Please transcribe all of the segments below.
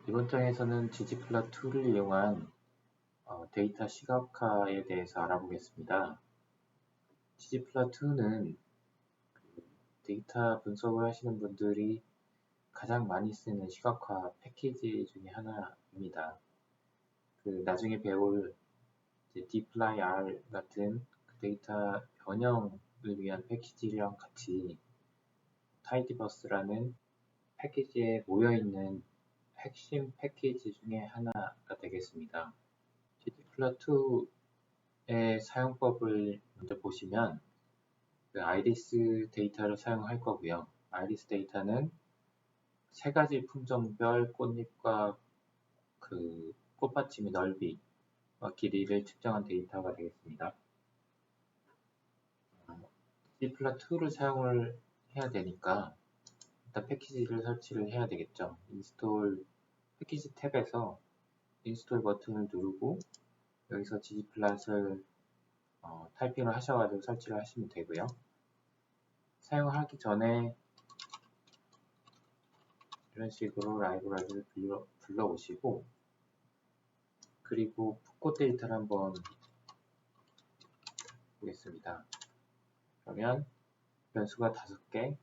이번 장에서는 ggplot2를 이용한 데이터 시각화에 대해서 알아보겠습니다. ggplot2는 데이터 분석을 하시는 분들이 가장 많이 쓰는 시각화 패키지 중에 하나입니다. 나중에 배울 dplyr 같은 데이터 변형을 위한 패키지랑 같이 tidyburs라는 패키지에 모여있는 핵심 패키지 중에 하나가 되겠습니다. ggplot2의 사용법을 먼저 보시면 아이리스 데이터를 사용할 거고요. 아이리스 데이터는 세 가지 품종별 꽃잎과 꽃받침의 넓이와 길이를 측정한 데이터가 되겠습니다. ggplot2를 사용을 해야 되니까 일단 패키지를 설치를 해야 되겠죠. 인스톨 패키지 탭에서 인스톨 버튼을 누르고 여기서 ggplot을 타이핑을 하셔가지고 설치를 하시면 되고요. 사용하기 전에 이런 식으로 라이브러리를 불러오시고 그리고 풋꽃 데이터를 한번 보겠습니다. 그러면 변수가 5개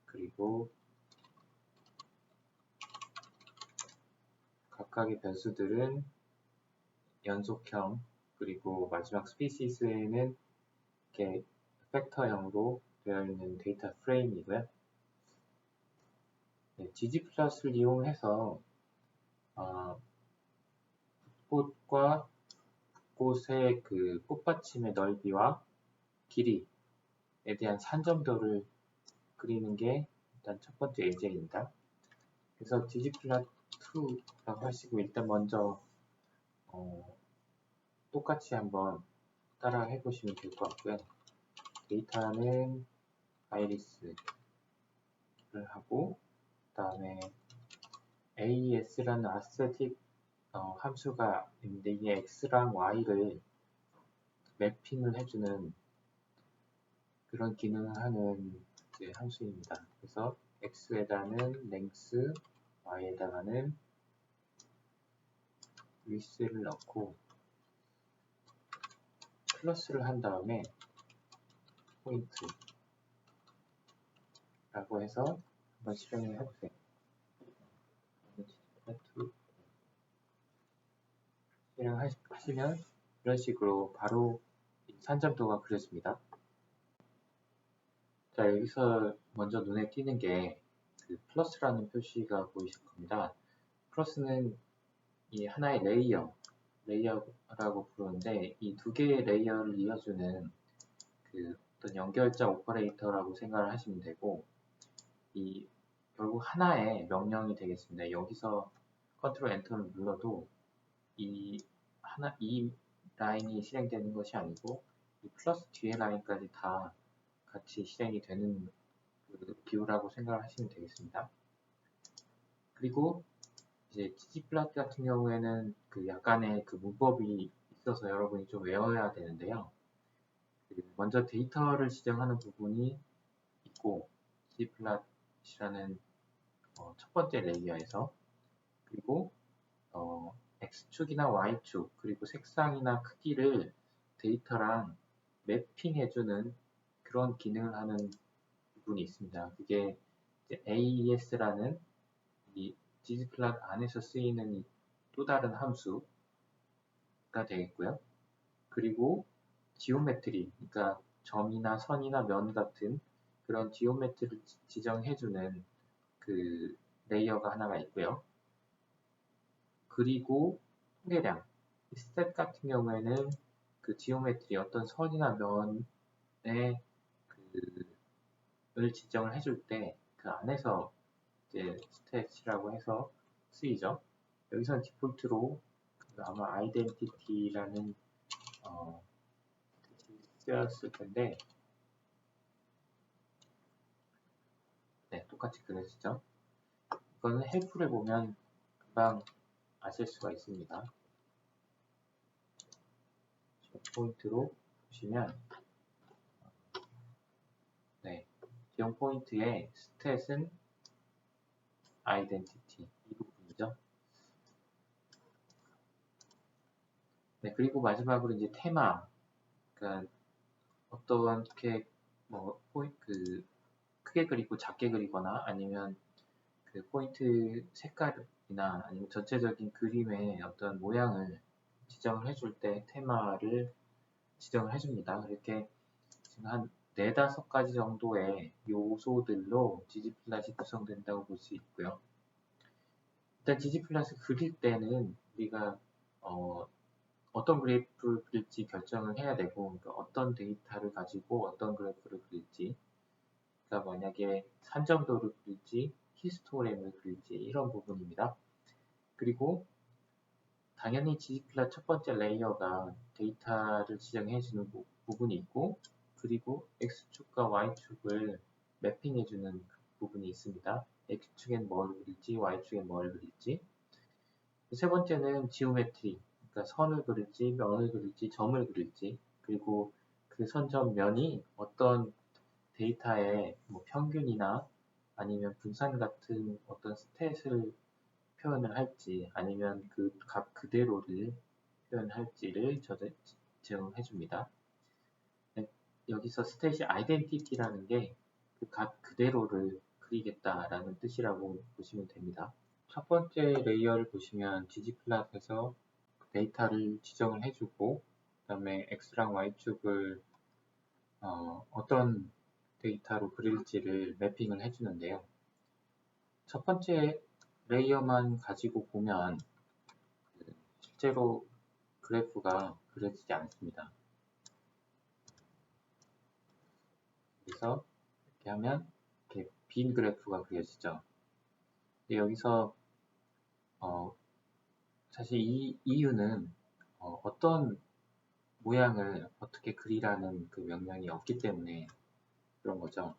그리고 각각의 변수들은 연속형 그리고 마지막 스피시스에는 이렇게 팩터형으로 되어 있는 데이터 프레임이고요. ggplot을 이용해서 꽃과 꽃의 꽃받침의 넓이와 길이에 대한 산점도를 그리는 게 일단 첫 번째 예제입니다. 그래서 ggplot2라고 하시고 일단 먼저 똑같이 한번 따라 해보시면 될 것 같고요. 데이터는 아이리스를 하고 그 다음에 AES라는 아스테틱 함수가 있는데 이 X랑 Y를 매핑을 해주는 그런 기능을 하는 함수입니다. 그래서 X에다는 length, Y에다가는 width를 넣고 플러스를 한 다음에 포인트라고 해서 한번 실행을 해보세요. 실행하시면 이런 식으로 바로 산점도가 그려집니다. 자, 여기서 먼저 눈에 띄는 게 플러스라는 표시가 보이실 겁니다. 플러스는 이 하나의 레이어라고 부르는데 이 두 개의 레이어를 이어주는 어떤 연결자 오퍼레이터라고 생각을 하시면 되고 결국 하나의 명령이 되겠습니다. 여기서 컨트롤 엔터를 눌러도 이 라인이 실행되는 것이 아니고 이 플러스 뒤에 라인까지 다 같이 실행이 되는 비율이라고 생각을 하시면 되겠습니다. 그리고 이제 ggplot 같은 경우에는 약간의 문법이 있어서 여러분이 좀 외워야 되는데요. 먼저 데이터를 지정하는 부분이 있고 ggplot이라는 첫 번째 레이어에서 그리고 X축이나 Y축 그리고 색상이나 크기를 데이터랑 매핑해주는 그런 기능을 하는 부분이 있습니다. 그게 AES라는 이 ggplot 안에서 쓰이는 또 다른 함수가 되겠고요. 그리고 지오메트리, 그러니까 점이나 선이나 면 같은 그런 지오메트리를 지정해주는 레이어가 하나가 있고요. 그리고 통계량, 스탯 같은 경우에는 지오메트리 어떤 선이나 면의 을 지정을 해줄 때 안에서 이제 스탯이라고 해서 쓰이죠. 여기서는 디폴트로 아마 아이덴티티라는 쓰였을 텐데 네, 똑같이 그려지죠. 이거는 헬프를 보면 금방 아실 수가 있습니다. 포인트로 보시면 네, 지용 포인트의 스탯은 아이덴티티 이 부분이죠. 네, 그리고 마지막으로 이제 테마, 그러니까 어떻게 뭐 크게 그리고 작게 그리거나 아니면 그 포인트 색깔이나 아니면 전체적인 그림의 어떤 모양을 지정을 해줄 때 테마를 지정을 해줍니다. 이렇게 지금 한 4-5가지 정도의 요소들로 gg플롯이 구성된다고 볼 수 있고요. 일단 gg플롯을 그릴 때는 우리가 어떤 그래프를 그릴지 결정을 해야 되고, 그러니까 어떤 데이터를 가지고 어떤 그래프를 그릴지, 그러니까 만약에 산점도를 그릴지 히스토그램을 그릴지 이런 부분입니다. 그리고 당연히 ggplot 첫 번째 레이어가 데이터를 지정해주는 부분이 있고, 그리고 x축과 y축을 매핑해주는 부분이 있습니다. x축엔 뭘 그릴지 y축엔 뭘 그릴지. 세 번째는 지오메트리, 그러니까 선을 그릴지 면을 그릴지 점을 그릴지, 그리고 그 선점 면이 어떤 데이터의 뭐 평균이나 아니면 분산 같은 어떤 스탯을 표현을 할지 아니면 그 값 그대로를 표현할지를 제공해 줍니다. 여기서 스탯이 아이덴티티라는 게 그 값 그대로를 그리겠다라는 뜻이라고 보시면 됩니다. 첫 번째 레이어를 보시면 ggplot에서 데이터를 지정을 해주고 그 다음에 x랑 y축을 어떤 데이터로 그릴지를 매핑을 해주는데요. 첫 번째 레이어만 가지고 보면 실제로 그래프가 그려지지 않습니다. 그래서 이렇게 하면 이렇게 빈 그래프가 그려지죠. 근데 여기서 사실 이 이유는 어떤 모양을 어떻게 그리라는 그 명령이 없기 때문에 그런 거죠.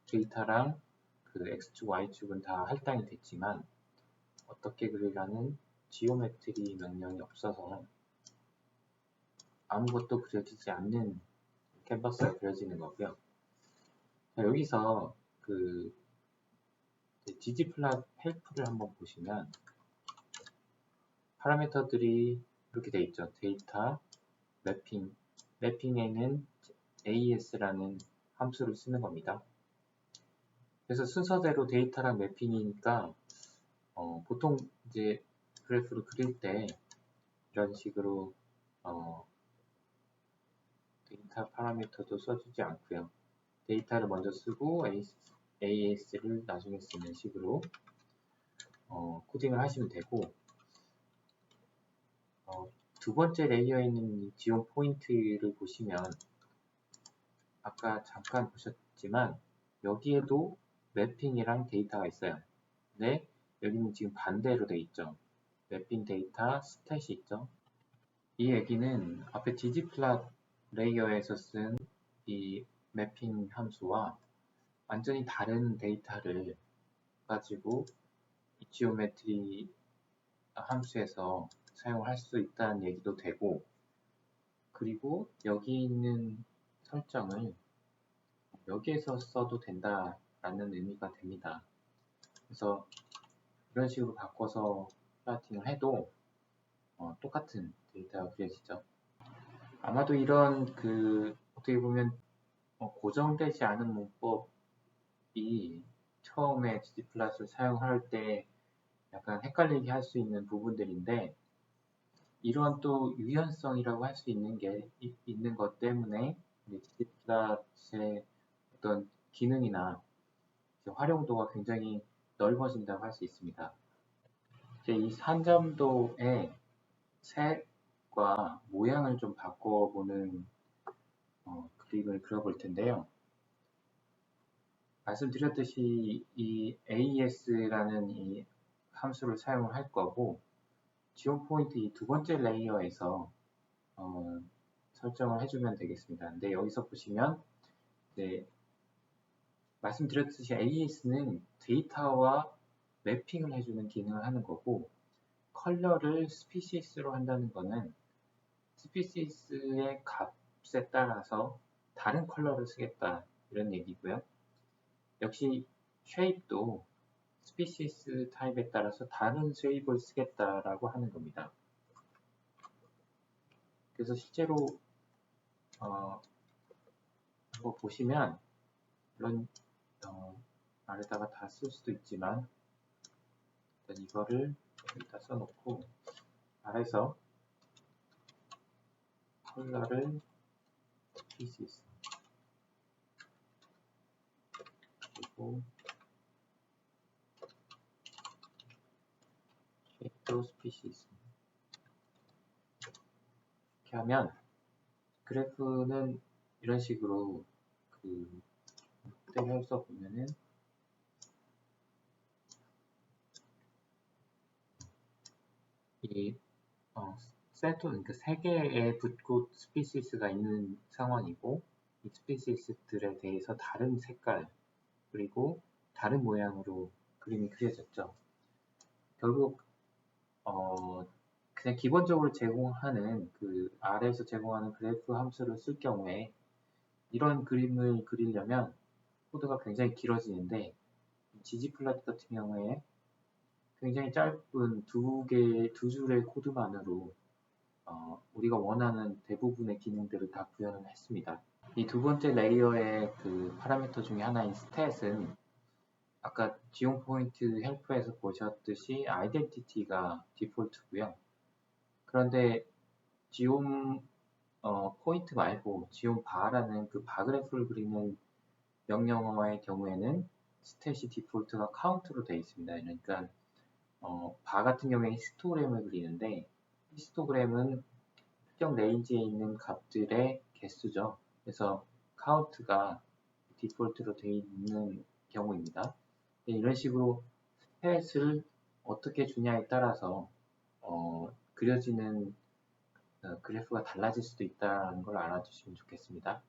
데이터랑 그 x축, y축은 다 할당이 됐지만 어떻게 그리라는 지오메트리 명령이 없어서 아무것도 그려지지 않는 캔버스가 그려지는 거고요. 자, 여기서 그 ggplot 헬프를 한번 보시면 파라미터들이 이렇게 돼 있죠. 데이터, 매핑, 매핑에는 AS라는 함수를 쓰는 겁니다. 그래서 순서대로 데이터랑 매핑이니까 보통 이제 그래프를 그릴 때 이런 식으로 데이터 파라미터도 써주지 않고요. 데이터를 먼저 쓰고 AS를 나중에 쓰는 식으로 코딩을 하시면 되고 두 번째 레이어에 있는 지온 포인트를 보시면 아까 잠깐 보셨지만 여기에도 매핑이랑 데이터가 있어요. 근데 여기는 지금 반대로 돼 있죠. 매핑 데이터 스탯이 있죠. 이 얘기는 앞에 ggplot 레이어에서 쓴 이 매핑 함수와 완전히 다른 데이터를 가지고 이 지오메트리 함수에서 사용할 수 있다는 얘기도 되고, 그리고 여기 있는 설정을 여기에서 써도 된다라는 의미가 됩니다. 그래서 이런 식으로 바꿔서 플라팅을 해도 똑같은 데이터가 그려지죠. 아마도 이런 어떻게 보면 고정되지 않은 문법이 처음에 ggplot을 사용할 때 약간 헷갈리게 할 수 있는 부분들인데, 이런 또 유연성이라고 할 수 있는 게 있는 것 때문에 ggplot의 어떤 기능이나 활용도가 굉장히 넓어진다고 할 수 있습니다. 이제 이 산점도의 색과 모양을 좀 바꿔보는 그림을 그려볼 텐데요. 말씀드렸듯이 이 AES라는 이 함수를 사용을 할 거고, 지온 포인트 이 두 번째 레이어에서 설정을 해주면 되겠습니다. 근데 여기서 보시면 이제 말씀드렸듯이 AES는 데이터와 매핑을 해주는 기능을 하는 거고, 컬러를 스피시스로 한다는 거는 스피시스의 값에 따라서 다른 컬러를 쓰겠다 이런 얘기고요. 역시 쉐입도 스피시스 타입에 따라서 다른 쉐입을 쓰겠다라고 하는 겁니다. 그래서 실제로 이거 보시면 물론 아래다가 다 쓸 수도 있지만 일단 이거를 여기다 써놓고 아래서 컬러를 species 그리고 shadow species 이렇게 하면 그래프는 이런 식으로 그 모델을 써 보면은 이 셀톤 그 세 개의 붓꽃 스피시스가 있는 상황이고 이 스피시스들에 대해서 다른 색깔 그리고 다른 모양으로 그림이 그려졌죠. 결국 그냥 기본적으로 제공하는 그 아래에서 제공하는 그래프 함수를 쓸 경우에 이런 그림을 그리려면 코드가 굉장히 길어지는데 ggplot 같은 경우에 굉장히 짧은 두 줄의 코드만으로 우리가 원하는 대부분의 기능들을 다 구현을 했습니다. 이 두 번째 레이어의 그 파라미터 중에 하나인 스탯은 아까 지온 포인트 헬프에서 보셨듯이 아이덴티티가 디폴트고요. 그런데 지온 포인트 말고 지온 바라는 그 바그래프를 그리는 명령어의 경우에는 스탯이 디폴트가 카운트로 되어 있습니다. 그러니까 바 같은 경우에 히스토그램을 그리는데 히스토그램은 특정 레인지에 있는 값들의 개수죠. 그래서 카운트가 디폴트로 되어 있는 경우입니다. 이런 식으로 스탯을 어떻게 주냐에 따라서 그려지는 그래프가 달라질 수도 있다는 걸 알아주시면 좋겠습니다.